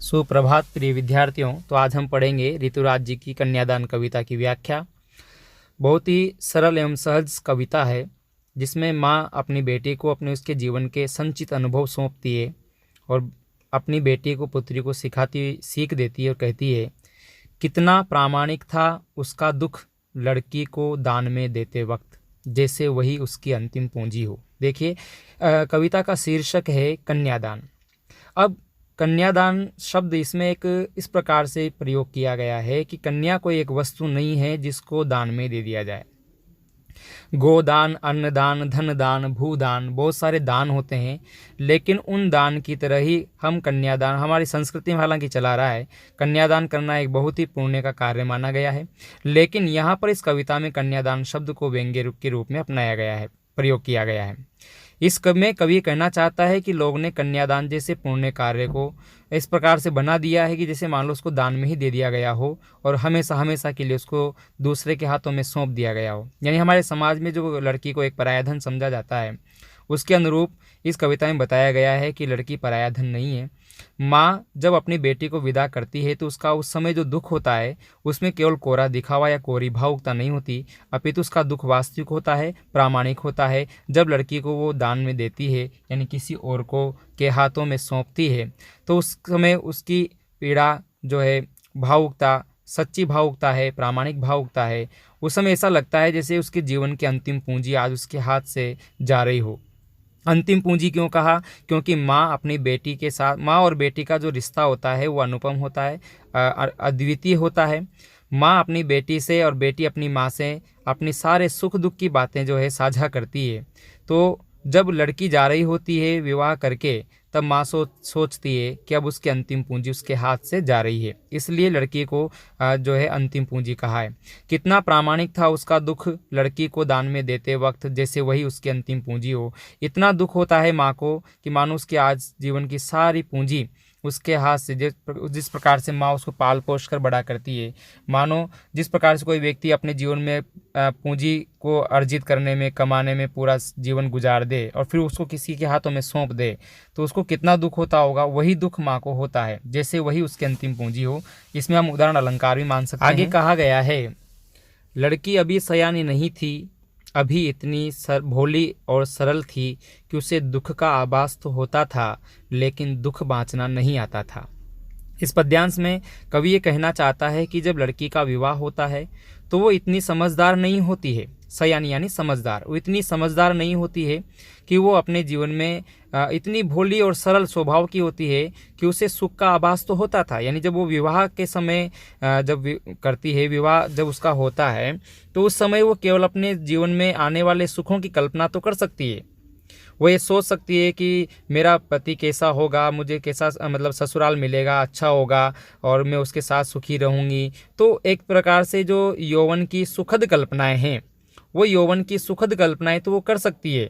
सुप्रभात प्रिय विद्यार्थियों। तो आज हम पढ़ेंगे ऋतुराज जी की कन्यादान कविता की व्याख्या। बहुत ही सरल एवं सहज कविता है, जिसमें माँ अपनी बेटी को अपने उसके जीवन के संचित अनुभव सौंपती है और अपनी बेटी को पुत्री को सिखाती सीख देती है और कहती है, कितना प्रामाणिक था उसका दुख लड़की को दान में देते वक्त, जैसे वही उसकी अंतिम पूंजी हो। देखिए, कविता का शीर्षक है कन्यादान। अब कन्यादान शब्द इसमें एक इस प्रकार से प्रयोग किया गया है कि कन्या कोई एक वस्तु नहीं है जिसको दान में दे दिया जाए। गोदान, अन्नदान, धनदान, भूदान, बहुत सारे दान होते हैं, लेकिन उन दान की तरह ही हम कन्यादान हमारी संस्कृति में हालांकि चला रहा है। कन्यादान करना एक बहुत ही पुण्य का कार्य माना गया है, लेकिन यहाँ पर इस कविता में कन्यादान शब्द को व्यंग्य के रूप में अपनाया गया है, प्रयोग किया गया है। इस में कवि कहना चाहता है कि लोग ने कन्यादान जैसे पुण्य कार्य को इस प्रकार से बना दिया है कि जैसे मान लो उसको दान में ही दे दिया गया हो और हमेशा हमेशा के लिए उसको दूसरे के हाथों में सौंप दिया गया हो। यानी हमारे समाज में जो लड़की को एक पराया धन समझा जाता है, उसके अनुरूप इस कविता में बताया गया है कि लड़की पराया धन नहीं है। माँ जब अपनी बेटी को विदा करती है तो उसका उस समय जो दुख होता है उसमें केवल कोरा दिखावा या कोरी भावुकता नहीं होती, अपितु उसका दुख वास्तविक होता है, प्रामाणिक होता है। जब लड़की को वो दान में देती है यानी किसी और को के हाथों में सौंपती है, तो उस समय उसकी पीड़ा जो है भावुकता, सच्ची भावुकता है, प्रामाणिक भावुकता है। उस समय ऐसा लगता है जैसे उसके जीवन की अंतिम पूंजी आज उसके हाथ से जा रही हो। अंतिम पूंजी क्यों कहा? क्योंकि माँ अपनी बेटी के साथ, माँ और बेटी का जो रिश्ता होता है वो अनुपम होता है, अद्वितीय होता है। माँ अपनी बेटी से और बेटी अपनी माँ से अपनी सारे सुख दुख की बातें जो है साझा करती है। तो जब लड़की जा रही होती है विवाह करके, तब माँ सोचती है कि अब उसकी अंतिम पूंजी उसके हाथ से जा रही है, इसलिए लड़की को जो है अंतिम पूंजी कहा है। कितना प्रामाणिक था उसका दुख लड़की को दान में देते वक्त, जैसे वही उसकी अंतिम पूंजी हो। इतना दुख होता है माँ को कि मानो उसके आज जीवन की सारी पूंजी उसके हाथ से, जिस प्रकार से माँ उसको पाल पोष कर बड़ा करती है, मानो जिस प्रकार से कोई व्यक्ति अपने जीवन में पूंजी को अर्जित करने में, कमाने में पूरा जीवन गुजार दे और फिर उसको किसी के हाथों में सौंप दे, तो उसको कितना दुख होता होगा। वही दुख माँ को होता है, जैसे वही उसकी अंतिम पूंजी हो। इसमें हम उदाहरण अलंकार भी मान सकते हैं। आगे कहा गया है, लड़की अभी सयानी नहीं थी, अभी इतनी भोली और सरल थी कि उसे दुख का आभास तो होता था, लेकिन दुख बाँचना नहीं आता था। इस पद्यांश में कवि ये कहना चाहता है कि जब लड़की का विवाह होता है तो वो इतनी समझदार नहीं होती है, सयानी यानी समझदार, वो इतनी समझदार नहीं होती है कि वो अपने जीवन में इतनी भोली और सरल स्वभाव की होती है कि उसे सुख का आभास तो होता था। यानी जब वो विवाह के समय जब करती है, विवाह जब उसका होता है, तो उस समय वो केवल अपने जीवन में आने वाले सुखों की कल्पना तो कर सकती है। वो ये सोच सकती है कि मेरा पति कैसा होगा, मुझे कैसा मतलब ससुराल मिलेगा, अच्छा होगा और मैं उसके साथ सुखी रहूँगी। तो एक प्रकार से जो यौवन की सुखद कल्पनाएं हैं, वो यौवन की सुखद कल्पनाएं तो वो कर सकती है।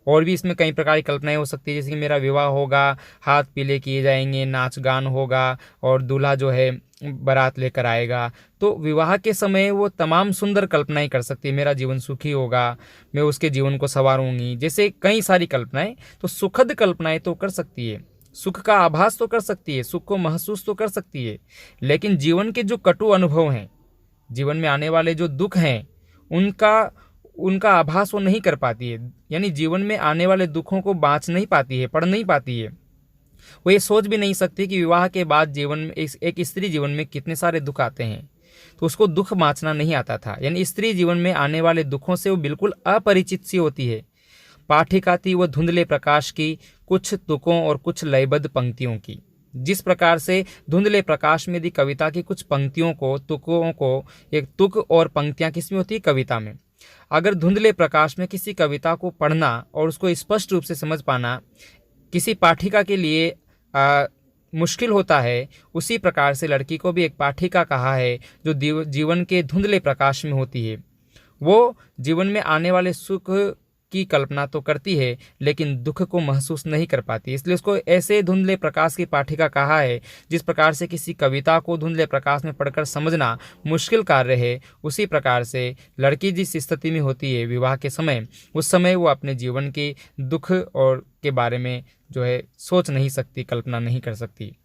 और भी इसमें कई प्रकार की कल्पनाएं हो सकती है, जैसे कि मेरा विवाह होगा, हाथ पीले किए जाएंगे, नाच गान होगा और दूल्हा जो है बारात लेकर आएगा। तो विवाह के समय वो तमाम सुंदर कल्पनाएं कर सकती है, मेरा जीवन सुखी होगा, मैं उसके जीवन को संवारूंगी, जैसे कई सारी कल्पनाएं। तो सुखद कल्पनाएं तो कर सकती है, सुख का आभास तो कर सकती है, सुख को महसूस तो कर सकती है, लेकिन जीवन के जो कटु अनुभव हैं, जीवन में आने वाले जो दुख हैं, उनका आभास वो नहीं कर पाती है। यानी जीवन में आने वाले दुखों को बाँच नहीं पाती है, पढ़ नहीं पाती है। वो ये सोच भी नहीं सकती कि विवाह के बाद जीवन में एक स्त्री जीवन में कितने सारे दुख आते हैं, तो उसको दुख बाँचना नहीं आता था। यानी स्त्री जीवन में आने वाले दुखों से वो बिल्कुल अपरिचित सी होती है। पाठिका थी वो धुंधले प्रकाश की, कुछ तुकों और कुछ लयबद्ध पंक्तियों की। जिस प्रकार से धुंधले प्रकाश में यदि कविता की कुछ पंक्तियों को, तुकों को, एक तुक और पंक्तियां किसमें होती है? कविता में। अगर धुंधले प्रकाश में किसी कविता को पढ़ना और उसको स्पष्ट रूप से समझ पाना किसी पाठिका के लिए मुश्किल होता है, उसी प्रकार से लड़की को भी एक पाठिका कहा है जो जीवन के धुंधले प्रकाश में होती है। वो जीवन में आने वाले सुख की कल्पना तो करती है, लेकिन दुख को महसूस नहीं कर पाती, इसलिए उसको ऐसे धुंधले प्रकाश की पाठिका कहा है। जिस प्रकार से किसी कविता को धुंधले प्रकाश में पढ़कर समझना मुश्किल कार्य है, उसी प्रकार से लड़की जिस स्थिति में होती है विवाह के समय, उस समय वो अपने जीवन के दुख और के बारे में जो है सोच नहीं सकती, कल्पना नहीं कर सकती।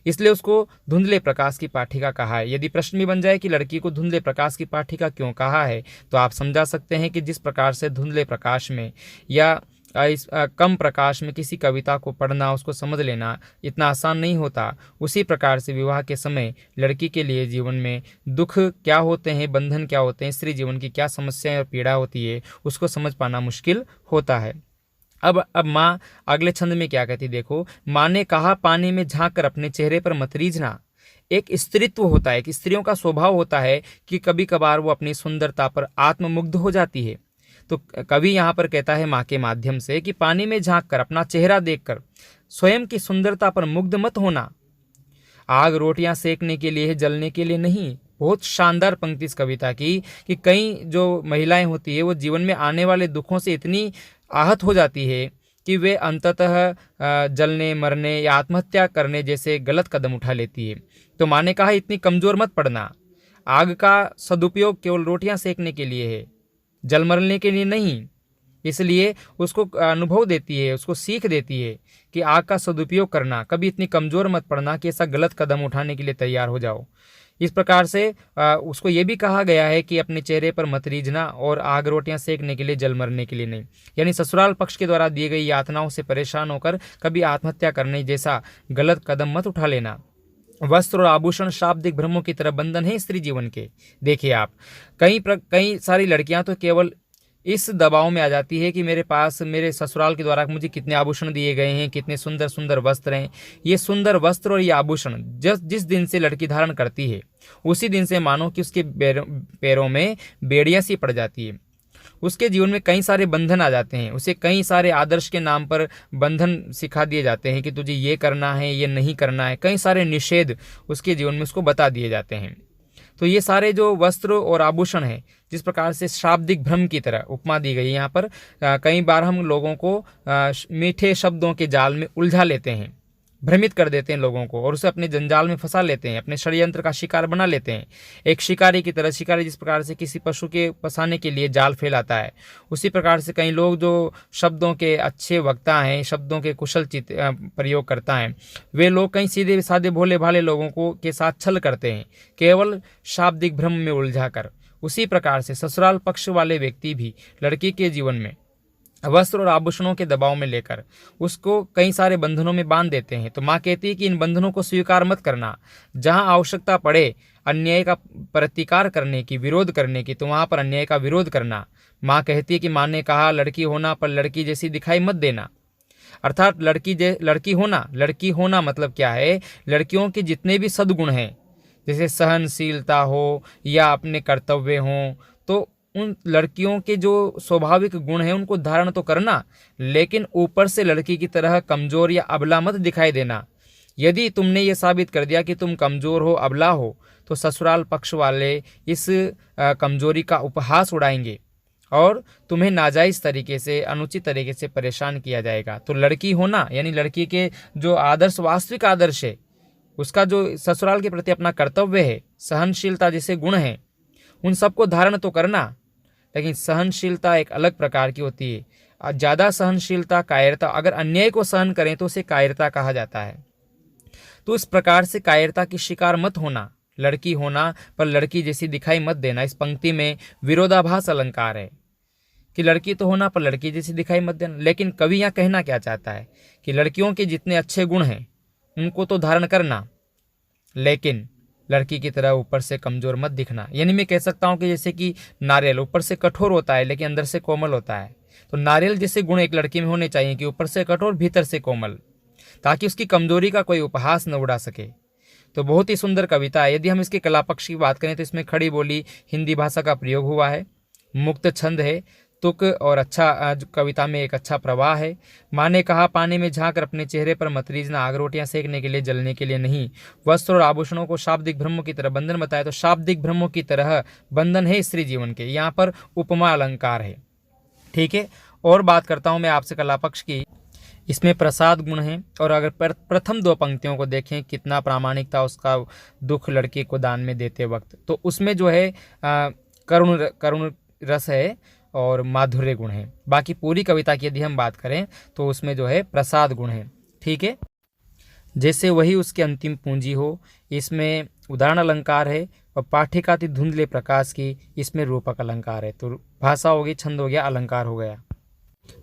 इसलिए उसको धुंधले प्रकाश की पाठिका कहा है। यदि प्रश्न भी बन जाए कि लड़की को धुंधले प्रकाश की पाठिका क्यों कहा है, तो आप समझा सकते हैं कि जिस प्रकार से धुंधले प्रकाश में या कम प्रकाश में किसी कविता को पढ़ना, उसको समझ लेना इतना आसान नहीं होता, उसी प्रकार से विवाह के समय लड़की के लिए जीवन में दुख क्या होते हैं, बंधन क्या होते हैं, स्त्री जीवन की क्या समस्याएं और पीड़ा होती है, उसको समझ पाना मुश्किल होता है। अब माँ अगले छंद में क्या कहती, देखो, माँ ने कहा पानी में झांक कर अपने चेहरे पर मत रीझना। एक स्त्रीत्व होता है कि स्त्रियों का स्वभाव होता है कि कभी कभार वो अपनी सुंदरता पर आत्ममुग्ध हो जाती है। तो कवि यहाँ पर कहता है माँ के माध्यम से कि पानी में झांक कर अपना चेहरा देखकर स्वयं की सुंदरता पर मुग्ध मत होना। आग रोटियां सेकने के लिए है, जलने के लिए नहीं। बहुत शानदार पंक्ति इस कविता की कि कई जो महिलाएं होती है वो जीवन में आने वाले दुखों से इतनी आहत हो जाती है कि वे अंततः जलने, मरने या आत्महत्या करने जैसे गलत कदम उठा लेती है। तो माँ ने कहा इतनी कमज़ोर मत पड़ना। आग का सदुपयोग केवल रोटियां सेकने के लिए है, जल मरने के लिए नहीं। इसलिए उसको अनुभव देती है, उसको सीख देती है कि आग का सदुपयोग करना, कभी इतनी कमज़ोर मत पड़ना कि ऐसा गलत कदम उठाने के लिए तैयार हो जाओ। इस प्रकार से उसको ये भी कहा गया है कि अपने चेहरे पर मत रीझना और आग रोटियां सेकने के लिए, जल मरने के लिए नहीं। यानी ससुराल पक्ष के द्वारा दी गई यातनाओं से परेशान होकर कभी आत्महत्या करने जैसा गलत कदम मत उठा लेना। वस्त्र और आभूषण शाब्दिक भ्रमों की तरह बंधन है स्त्री जीवन के। देखिए आप, कई सारी लड़कियां तो केवल इस दबाव में आ जाती है कि मेरे पास मेरे ससुराल के द्वारा मुझे कितने आभूषण दिए गए हैं, कितने सुंदर सुंदर वस्त्र हैं। ये सुंदर वस्त्र और ये आभूषण जिस दिन से लड़की धारण करती है, उसी दिन से मानो कि उसके पैरों में बेड़ियां सी पड़ जाती है। उसके जीवन में कई सारे बंधन आ जाते हैं। उसे कई सारे आदर्श के नाम पर बंधन सिखा दिए जाते हैं कि तुझे ये करना है, ये नहीं करना है। कई सारे निषेध उसके जीवन में उसको बता दिए जाते हैं। तो ये सारे जो वस्त्र और आभूषण हैं, जिस प्रकार से शाब्दिक भ्रम की तरह उपमा दी गई है यहाँ पर, कई बार हम लोगों को मीठे शब्दों के जाल में उलझा लेते हैं, भ्रमित कर देते हैं लोगों को और उसे अपने जंजाल में फंसा लेते हैं, अपने षड्यंत्र का शिकार बना लेते हैं। एक शिकारी की तरह, शिकारी जिस प्रकार से किसी पशु के फंसाने के लिए जाल फैलाता है, उसी प्रकार से कई लोग जो शब्दों के अच्छे वक्ता हैं, शब्दों के कुशल प्रयोग करता है, वे लोग कई सीधे साधे भोले भाले लोगों को के साथ छल करते हैं, केवल शाब्दिक भ्रम में उलझा कर। उसी प्रकार से ससुराल पक्ष वाले व्यक्ति भी लड़की के जीवन में वस्त्र और आभूषणों के दबाव में लेकर उसको कई सारे बंधनों में बांध देते हैं। तो माँ कहती है कि इन बंधनों को स्वीकार मत करना। जहाँ आवश्यकता पड़े अन्याय का प्रतिकार करने की, विरोध करने की, तो वहाँ पर अन्याय का विरोध करना। माँ कहती है कि माँ ने कहा लड़की होना पर लड़की जैसी दिखाई मत देना। अर्थात लड़की होना मतलब क्या है, लड़कियों के जितने भी सद्गुण हैं, जैसे सहनशीलता हो या अपने कर्तव्य हों, तो उन लड़कियों के जो स्वाभाविक गुण हैं उनको धारण तो करना, लेकिन ऊपर से लड़की की तरह कमज़ोर या अबला मत दिखाई देना। यदि तुमने ये साबित कर दिया कि तुम कमज़ोर हो, अबला हो, तो ससुराल पक्ष वाले इस कमज़ोरी का उपहास उड़ाएंगे और तुम्हें नाजायज़ तरीके से, अनुचित तरीके से परेशान किया जाएगा। तो लड़की होना यानी लड़की के जो आदर्श, वास्तविक आदर्श है, उसका जो ससुराल के प्रति अपना कर्तव्य है, सहनशीलता जैसे गुण हैं, उन सबको धारण तो करना। लेकिन सहनशीलता एक अलग प्रकार की होती है। ज़्यादा सहनशीलता कायरता, अगर अन्याय को सहन करें तो उसे कायरता कहा जाता है। तो इस प्रकार से कायरता की शिकार मत होना। लड़की होना पर लड़की जैसी दिखाई मत देना। इस पंक्ति में विरोधाभास अलंकार है कि लड़की तो होना पर लड़की जैसी दिखाई मत देना। लेकिन कवि यहाँ कहना क्या चाहता है कि लड़कियों के जितने अच्छे गुण हैं उनको तो धारण करना, लेकिन लड़की की तरह ऊपर से कमज़ोर मत दिखना। यानी मैं कह सकता हूँ कि जैसे कि नारियल ऊपर से कठोर होता है लेकिन अंदर से कोमल होता है, तो नारियल जैसे गुण एक लड़की में होने चाहिए कि ऊपर से कठोर, भीतर से कोमल, ताकि उसकी कमजोरी का कोई उपहास न उड़ा सके। तो बहुत ही सुंदर कविता है। यदि हम इसके कला पक्ष की बात करें तो इसमें खड़ी बोली हिंदी भाषा का प्रयोग हुआ है, मुक्त छंद है, तुक और अच्छा कविता में एक अच्छा प्रवाह है। माँ ने कहा पानी में झांक अपने चेहरे पर मत रीझना, आग रोटियां सेकने के लिए, जलने के लिए नहीं। वस्त्र और आभूषणों को शाब्दिक ब्रह्मों की तरह बंधन बताया, तो शाब्दिक ब्रह्मों की तरह बंधन है स्त्री जीवन के। यहाँ पर उपमा अलंकार है। ठीक है, और बात करता हूँ मैं आपसे कला पक्ष की। इसमें प्रसाद गुण है, और अगर प्रथम दो पंक्तियों को देखें कितना प्रामाणिक था उसका दुख लड़की को दान में देते वक्त, तो उसमें जो है करुण रस है और माधुर्य गुण है। बाकी पूरी कविता की यदि हम बात करें तो उसमें जो है प्रसाद गुण है। ठीक है, जैसे वही उसकी अंतिम पूंजी हो। इसमें उदाहरण अलंकार है और पाठिकाति धुंधले प्रकाश की, इसमें रूपक अलंकार है। तो भाषा हो गई, छंद हो गया, अलंकार हो गया।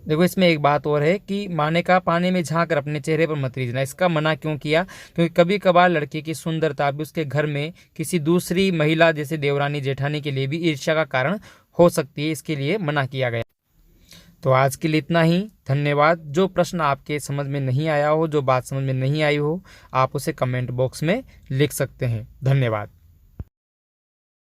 देखो इसमें एक बात और है कि माँ ने कहा पानी में झाँक कर अपने चेहरे पर मत रीझना। इसका मना क्यों किया? क्योंकि कभी कभार लड़के की सुंदरता भी उसके घर में किसी दूसरी महिला जैसे देवरानी जेठानी के लिए भी ईर्ष्या का कारण हो सकती है, इसके लिए मना किया गया। तो आज के लिए इतना ही। धन्यवाद। जो प्रश्न आपके समझ में नहीं आया हो, जो बात समझ में नहीं आई हो, आप उसे कमेंट बॉक्स में लिख सकते हैं। धन्यवाद।